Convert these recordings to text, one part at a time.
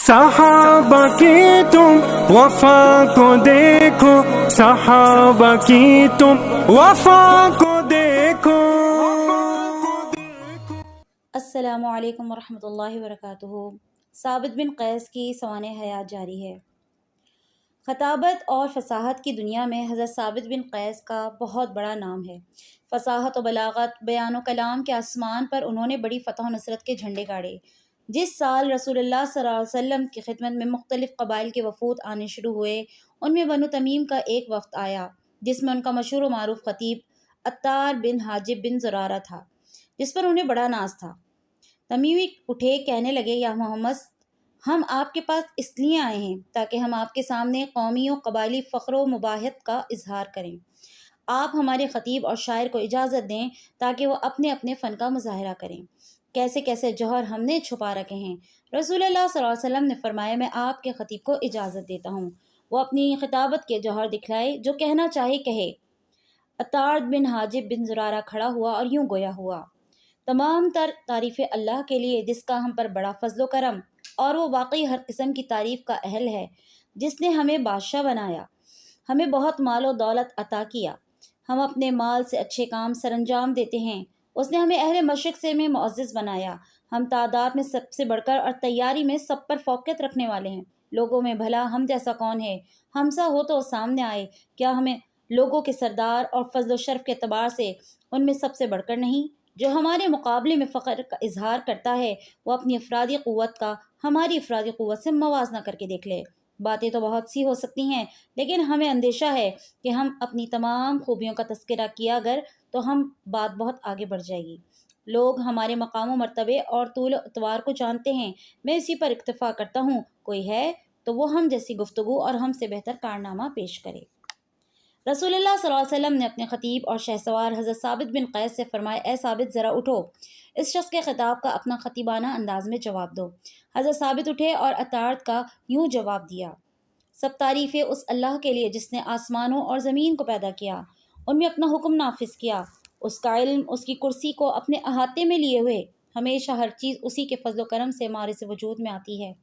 صحابہ کی تم وفا کو دیکھو، صحابہ کی تم وفا کو دیکھو۔ السلام علیکم ورحمۃ اللہ وبرکاتہ۔ ثابت بن قیس کی سوانح حیات جاری ہے۔ خطابت اور فصاحت کی دنیا میں حضرت ثابت بن قیس کا بہت بڑا نام ہے۔ فصاحت و بلاغت، بیان و کلام کے آسمان پر انہوں نے بڑی فتح و نصرت کے جھنڈے گاڑے۔ جس سال رسول اللہ صلی اللہ علیہ وسلم کی خدمت میں مختلف قبائل کے وفود آنے شروع ہوئے، ان میں بنو تمیم کا ایک وفد آیا، جس میں ان کا مشہور و معروف خطیب عطار بن حاجب بن زرارہ تھا، جس پر انہیں بڑا ناز تھا۔ تمیمی اٹھے، کہنے لگے، یا محمد، ہم آپ کے پاس اس لیے آئے ہیں تاکہ ہم آپ کے سامنے قومی و قبائلی فخر و مباحث کا اظہار کریں۔ آپ ہمارے خطیب اور شاعر کو اجازت دیں تاکہ وہ اپنے اپنے فن کا مظاہرہ کریں۔ کیسے کیسے جوہر ہم نے چھپا رکھے ہیں۔ رسول اللہ صلی اللہ علیہ وسلم نے فرمایا، میں آپ کے خطیب کو اجازت دیتا ہوں، وہ اپنی خطابت کے جوہر دکھلائے، جو کہنا چاہے کہے۔ عطار بن حاجب بن زرارہ کھڑا ہوا اور یوں گویا ہوا، تمام تر تعریف اللہ کے لیے، جس کا ہم پر بڑا فضل و کرم، اور وہ واقعی ہر قسم کی تعریف کا اہل ہے، جس نے ہمیں بادشاہ بنایا، ہمیں بہت مال و دولت عطا کیا، ہم اپنے مال سے اچھے کام سر انجام دیتے ہیں۔ اس نے ہمیں اہل مشرق سے میں معزز بنایا، ہم تعداد میں سب سے بڑھ کر اور تیاری میں سب پر فوقیت رکھنے والے ہیں۔ لوگوں میں بھلا ہم جیسا کون ہے؟ ہمسا ہو تو سامنے آئے، کیا ہمیں لوگوں کے سردار اور فضل و شرف کے اعتبار سے ان میں سب سے بڑھ کر نہیں؟ جو ہمارے مقابلے میں فخر کا اظہار کرتا ہے، وہ اپنی افرادی قوت کا ہماری افرادی قوت سے موازنہ کر کے دیکھ لے۔ باتیں تو بہت سی ہو سکتی ہیں، لیکن ہمیں اندیشہ ہے کہ ہم اپنی تمام خوبیوں کا تذکرہ کیا اگر تو ہم بات بہت آگے بڑھ جائے گی۔ لوگ ہمارے مقام و مرتبے اور طول و اتوار کو جانتے ہیں، میں اسی پر اکتفا کرتا ہوں۔ کوئی ہے تو وہ ہم جیسی گفتگو اور ہم سے بہتر کارنامہ پیش کرے۔ رسول اللہ صلی اللہ علیہ وسلم نے اپنے خطیب اور شہسوار حضرت ثابت بن قیس سے فرمایا، اے ثابت، ذرا اٹھو، اس شخص کے خطاب کا اپنا خطیبانہ انداز میں جواب دو۔ حضرت ثابت اٹھے اور عطار کا یوں جواب دیا، سب تعریفیں اس اللہ کے لیے جس نے آسمانوں اور زمین کو پیدا کیا، ان میں اپنا حکم نافذ کیا، اس کا علم اس کی کرسی کو اپنے احاطے میں لیے ہوئے، ہمیشہ ہر چیز اسی کے فضل و کرم سے ہمارے سے وجود میں آتی ہے۔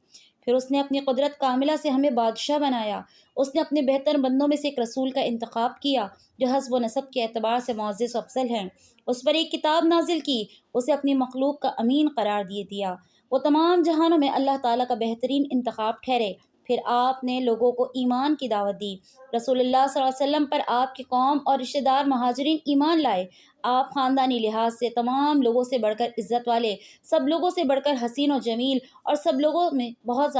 پھر اس نے اپنی قدرت کاملہ سے ہمیں بادشاہ بنایا، اس نے اپنے بہتر بندوں میں سے ایک رسول کا انتخاب کیا جو حسب و نسب کے اعتبار سے معزز و افضل ہیں، اس پر ایک کتاب نازل کی، اسے اپنی مخلوق کا امین قرار دیا، وہ تمام جہانوں میں اللہ تعالیٰ کا بہترین انتخاب ٹھہرے۔ پھر آپ نے لوگوں کو ایمان کی دعوت دی، رسول اللہ صلی اللہ علیہ وسلم پر آپ کی قوم اور رشتہ دار مہاجرین ایمان لائے، آپ خاندانی لحاظ سے تمام لوگوں سے بڑھ کر عزت والے، سب لوگوں سے بڑھ کر حسین و جمیل، اور سب لوگوں میں بہت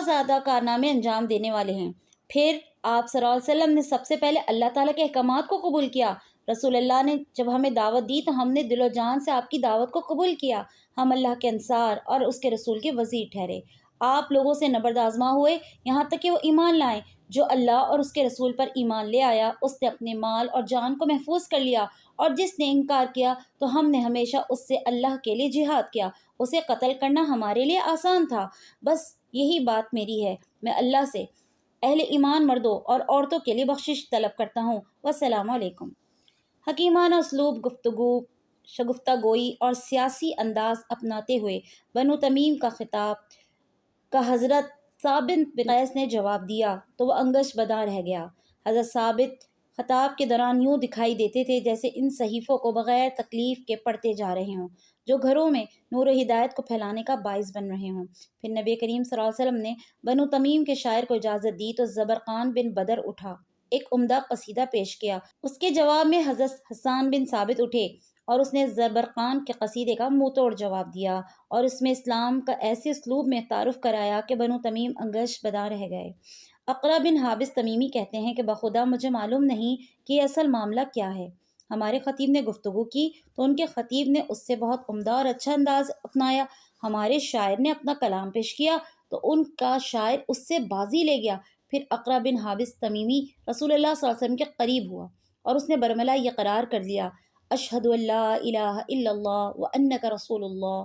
زیادہ کارنامے انجام دینے والے ہیں۔ پھر آپ صلی اللہ علیہ وسلم نے سب سے پہلے اللہ تعالیٰ کے احکامات کو قبول کیا۔ رسول اللہ نے جب ہمیں دعوت دی تو ہم نے دل و جان سے آپ کی دعوت کو قبول کیا، ہم اللہ کے انصار اور اس کے رسول کے وزیر ٹھہرے۔ آپ لوگوں سے نبرد آزما ہوئے یہاں تک کہ وہ ایمان لائیں۔ جو اللہ اور اس کے رسول پر ایمان لے آیا، اس نے اپنے مال اور جان کو محفوظ کر لیا، اور جس نے انکار کیا تو ہم نے ہمیشہ اس سے اللہ کے لیے جہاد کیا، اسے قتل کرنا ہمارے لیے آسان تھا۔ بس یہی بات میری ہے، میں اللہ سے اہل ایمان مردوں اور عورتوں کے لیے بخشش طلب کرتا ہوں۔ والسلام علیکم۔ حکیمانہ اسلوب، شگفتہ گوئی اور سیاسی انداز اپناتے ہوئے بنو تمیم کا خطاب کا حضرت ثابت بن قیس نے جواب دیا تو وہ انگشت بداں رہ گیا۔ حضرت ثابت خطاب کے دوران یوں دکھائی دیتے تھے جیسے ان صحیفوں کو بغیر تکلیف کے پڑھتے جا رہے ہوں، جو گھروں میں نور و ہدایت کو پھیلانے کا باعث بن رہے ہوں۔ پھر نبی کریم صلی اللہ علیہ وسلم نے بنو تمیم کے شاعر کو اجازت دی تو زبرقان بن بدر اٹھا، ایک عمدہ قصیدہ پیش کیا۔ اس کے جواب میں حضرت حسان بن ثابت اٹھے اور اس نے زبرقان کے قصیدے کا منہ توڑ جواب دیا، اور اس میں اسلام کا ایسے اسلوب میں تعارف کرایا کہ بنو تمیم انگشت بداں رہ گئے۔ اقرا بن حابس تمیمی کہتے ہیں کہ بخدا مجھے معلوم نہیں کہ یہ اصل معاملہ کیا ہے۔ ہمارے خطیب نے گفتگو کی تو ان کے خطیب نے اس سے بہت عمدہ اور اچھا انداز اپنایا، ہمارے شاعر نے اپنا کلام پیش کیا تو ان کا شاعر اس سے بازی لے گیا۔ پھر اقرا بن حابس تمیمی رسول اللہ صلی اللہ علیہ وسلم کے قریب ہوا اور اس نے برملا یہ قرار کر دیا، اشہد ان لا الہ الا اللہ وانک رسول اللہ،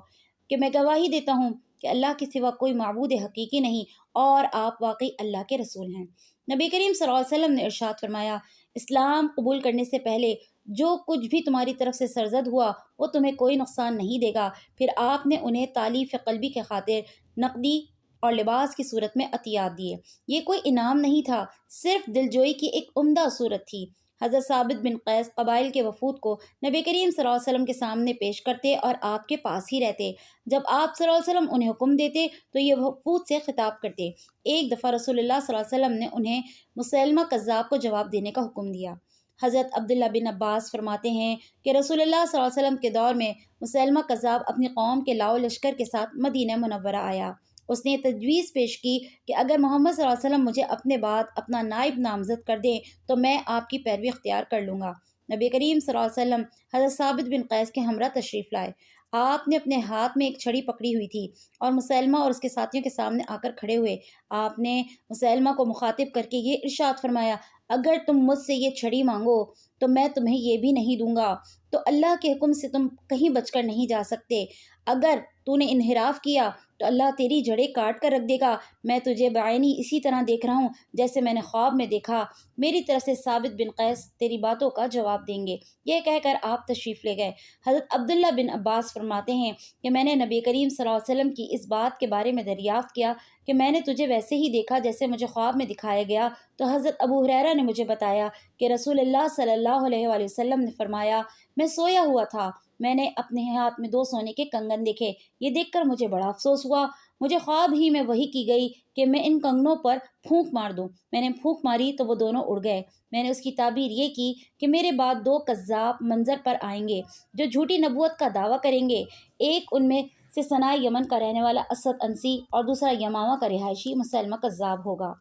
کہ میں گواہی دیتا ہوں کہ اللہ کے سوا کوئی معبود حقیقی نہیں اور آپ واقعی اللہ کے رسول ہیں۔ نبی کریم صلی اللہ علیہ وسلم نے ارشاد فرمایا، اسلام قبول کرنے سے پہلے جو کچھ بھی تمہاری طرف سے سرزد ہوا وہ تمہیں کوئی نقصان نہیں دے گا۔ پھر آپ نے انہیں تالیف قلبی کے خاطر نقدی اور لباس کی صورت میں عطیات دیے۔ یہ کوئی انعام نہیں تھا، صرف دلجوئی کی ایک عمدہ صورت تھی۔ حضرت ثابت بن قیس قبائل کے وفود کو نبی کریم صلی اللہ علیہ وسلم کے سامنے پیش کرتے اور آپ کے پاس ہی رہتے۔ جب آپ صلی اللہ علیہ وسلم انہیں حکم دیتے تو یہ وفود سے خطاب کرتے۔ ایک دفعہ رسول اللہ صلی اللہ علیہ وسلم نے انہیں مسیلمہ کذاب کو جواب دینے کا حکم دیا۔ حضرت عبداللہ بن عباس فرماتے ہیں کہ رسول اللہ صلی اللہ علیہ وسلم کے دور میں مسیلمہ کذاب اپنی قوم کے لاؤ لشکر کے ساتھ مدینہ منورہ آیا۔ اس نے تجویز پیش کی کہ اگر محمد صلی اللہ علیہ وسلم مجھے اپنے بعد اپنا نائب نامزد کر دیں تو میں آپ کی پیروی اختیار کر لوں گا۔ نبی کریم صلی اللہ علیہ وسلم حضرت ثابت بن قیس کے ہمراہ تشریف لائے۔ آپ نے اپنے ہاتھ میں ایک چھڑی پکڑی ہوئی تھی اور مسیلمہ اور اس کے ساتھیوں کے سامنے آ کر کھڑے ہوئے۔ آپ نے مسیلمہ کو مخاطب کر کے یہ ارشاد فرمایا، اگر تم مجھ سے یہ چھڑی مانگو تو میں تمہیں یہ بھی نہیں دوں گا، تو اللہ کے حکم سے تم کہیں بچ کر نہیں جا سکتے۔ اگر تو نے انحراف کیا تو اللہ تیری جڑیں کاٹ کر رکھ دے گا۔ میں تجھے بعینی اسی طرح دیکھ رہا ہوں جیسے میں نے خواب میں دیکھا۔ میری طرف سے ثابت بن قیس تیری باتوں کا جواب دیں گے۔ یہ کہہ کر آپ تشریف لے گئے۔ حضرت عبداللہ بن عباس فرماتے ہیں کہ میں نے نبی کریم صلی اللہ علیہ وسلم کی اس بات کے بارے میں دریافت کیا کہ میں نے تجھے ویسے ہی دیکھا جیسے مجھے خواب میں دکھایا گیا، تو حضرت ابو ہریرہ نے مجھے بتایا کہ رسول اللہ صلی اللہ علیہ وآلہ وسلم نے فرمایا، میں سویا ہوا تھا، میں نے اپنے ہاتھ میں 2 سونے کے کنگن دیکھے۔ یہ دیکھ کر مجھے بڑا افسوس ہوا۔ مجھے خواب ہی میں وحی کی گئی کہ میں ان کنگنوں پر پھونک مار دوں۔ میں نے پھونک ماری تو وہ دونوں اڑ گئے۔ میں نے اس کی تعبیر یہ کی کہ میرے بعد 2 کذاب منظر پر آئیں گے جو جھوٹی نبوت کا دعویٰ کریں گے۔ ایک ان میں سے صنع یمن کا رہنے والا اسد انسی اور دوسرا یمامہ کا رہائشی مسیلمہ کذاب ہوگا۔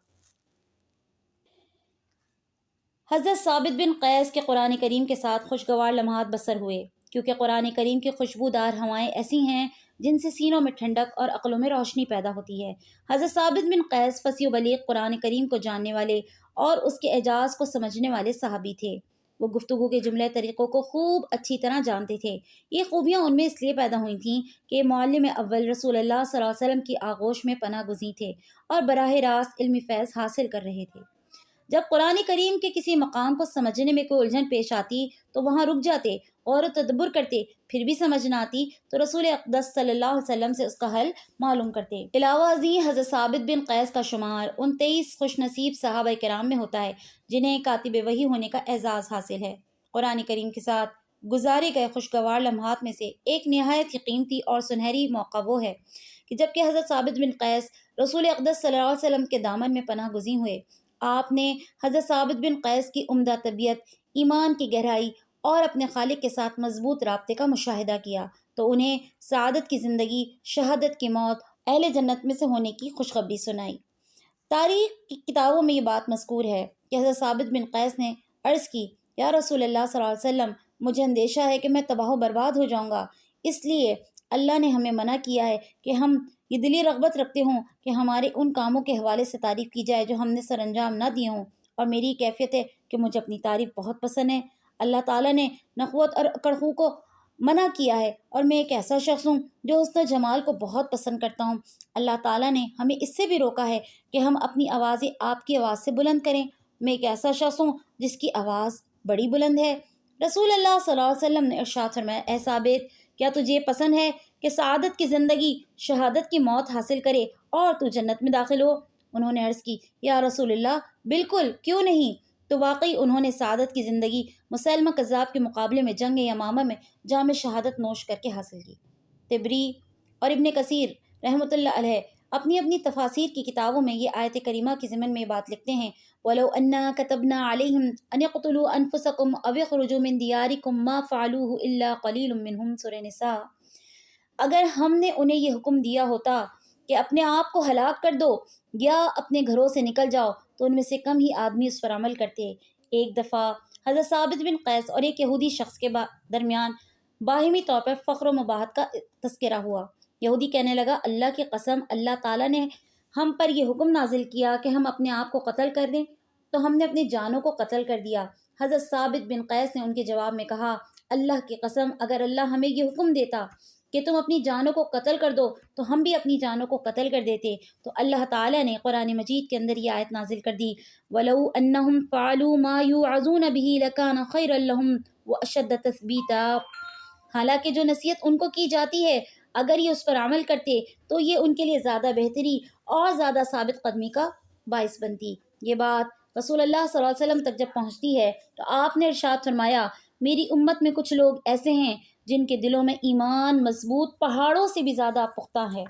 حضرت ثابت بن قیس کے قرآن کریم کے ساتھ خوشگوار لمحات بسر ہوئے، کیونکہ قرآن کریم کی خوشبودار ہوائیں ایسی ہیں جن سے سینوں میں ٹھنڈک اور عقلوں میں روشنی پیدا ہوتی ہے۔ حضرت ثابت بن قیس فصیح و بلیغ قرآن کریم کو جاننے والے اور اس کے اعجاز کو سمجھنے والے صحابی تھے۔ وہ گفتگو کے جملے طریقوں کو خوب اچھی طرح جانتے تھے۔ یہ خوبیاں ان میں اس لیے پیدا ہوئی تھیں کہ معلم اول رسول اللہ صلی اللہ علیہ وسلم کی آغوش میں پناہ گزین تھے اور براہ راست علمی فیض حاصل کر رہے تھے۔ جب قرآن کریم کے کسی مقام کو سمجھنے میں کوئی الجھن پیش آتی تو وہاں رک جاتے اور تدبر کرتے، پھر بھی سمجھ نہ آتی تو رسول اقدس صلی اللہ علیہ وسلم سے اس کا حل معلوم کرتے۔ علاوہ ازیں حضرت ثابت بن قیس کا شمار ان 23 خوش نصیب صحابہ کرام میں ہوتا ہے جنہیں کاتب وحی ہونے کا اعزاز حاصل ہے۔ قرآن کریم کے ساتھ گزارے گئے خوشگوار لمحات میں سے ایک نہایت ہی قیمتی اور سنہری موقع وہ ہے کہ جبکہ حضرت ثابت بن قیس رسول اقدس صلی اللہ علیہ وسلم کے دامن میں پناہ گزین ہوئے، آپ نے حضرت ثابت بن قیس کی عمدہ طبیعت، ایمان کی گہرائی اور اپنے خالق کے ساتھ مضبوط رابطے کا مشاہدہ کیا تو انہیں سعادت کی زندگی، شہادت کی موت، اہل جنت میں سے ہونے کی خوشخبری سنائی۔ تاریخ کی کتابوں میں یہ بات مذکور ہے کہ حضرت ثابت بن قیس نے عرض کی، یا رسول اللہ صلی اللہ علیہ وسلم، مجھے اندیشہ ہے کہ میں تباہ و برباد ہو جاؤں گا، اس لیے اللہ نے ہمیں منع کیا ہے کہ ہم یہ دلی رغبت رکھتے ہوں کہ ہمارے ان کاموں کے حوالے سے تعریف کی جائے جو ہم نے سر انجام نہ دیے ہوں، اور میری کیفیت ہے کہ مجھے اپنی تعریف بہت پسند ہے۔ اللہ تعالیٰ نے نخوت اور کڑخو کو منع کیا ہے اور میں ایک ایسا شخص ہوں جو حسن و جمال کو بہت پسند کرتا ہوں۔ اللہ تعالیٰ نے ہمیں اس سے بھی روکا ہے کہ ہم اپنی آوازیں آپ کی آواز سے بلند کریں۔ میں ایک ایسا شخص ہوں جس کی آواز بڑی بلند ہے۔ رسول اللہ صلی اللہ علیہ وسلم نے ارشاد فرمایا، اے ثابت، کیا تجھے یہ پسند ہے کہ سعادت کی زندگی، شہادت کی موت حاصل کرے اور تو جنت میں داخل ہو؟ انہوں نے عرض کی، یا رسول اللہ، بالکل، کیوں نہیں؟ تو واقعی انہوں نے سعادت کی زندگی مسیلمہ کذاب کے مقابلے میں جنگ یمامہ میں جام شہادت نوش کر کے حاصل کی۔ طبری اور ابن کثیر رحمۃ اللہ علیہ اپنی اپنی تفاسیر کی کتابوں میں یہ آیت کریمہ کے ضمن میں یہ بات لکھتے ہیں، وَلَوْ أَنَّا كَتَبْنَا عَلَيْهِمْ أَنِ اقْتُلُوا أَنفُسَكُمْ أَوِ اخْرُجُوا مِنْ دِيَارِكُمْ مَا فَعَلُوهُ إِلَّا قَلِيلٌ مِّنْهُمْ سورہ نساء۔ اگر ہم نے انہیں یہ حکم دیا ہوتا کہ اپنے آپ کو ہلاک کر دو یا اپنے گھروں سے نکل جاؤ تو ان میں سے کم ہی آدمی اس پر عمل کرتے۔ ایک دفعہ حضرت ثابت بن قیس اور ایک یہودی شخص کے درمیان باہمی طور پر فخر و مباحثت کا تذکرہ ہوا۔ یہودی کہنے لگا، اللہ کی قسم، اللہ تعالیٰ نے ہم پر یہ حکم نازل کیا کہ ہم اپنے آپ کو قتل کر دیں، تو ہم نے اپنی جانوں کو قتل کر دیا۔ حضرت ثابت بن قیس نے ان کے جواب میں کہا، اللہ کی قسم، اگر اللہ ہمیں یہ حکم دیتا کہ تم اپنی جانوں کو قتل کر دو تو ہم بھی اپنی جانوں کو قتل کر دیتے۔ تو اللہ تعالیٰ نے قرآن مجید کے اندر یہ آیت نازل کر دی، وَلَوْ أَنَّهُمْ فَعَلُوا مَا يُوعَظُونَ بِهِ لَكَانَ خَيْرًا لَهُمْ وَأَشَدَّ تَثْبِيتًا۔ حالانکہ جو نصیحت ان کو کی جاتی ہے اگر یہ اس پر عمل کرتے تو یہ ان کے لیے زیادہ بہتری اور زیادہ ثابت قدمی کا باعث بنتی۔ یہ بات رسول اللہ صلی اللہ علیہ وسلم تک جب پہنچتی ہے تو آپ نے ارشاد فرمایا، میری امت میں کچھ لوگ ایسے ہیں جن کے دلوں میں ایمان مضبوط پہاڑوں سے بھی زیادہ پختہ ہے۔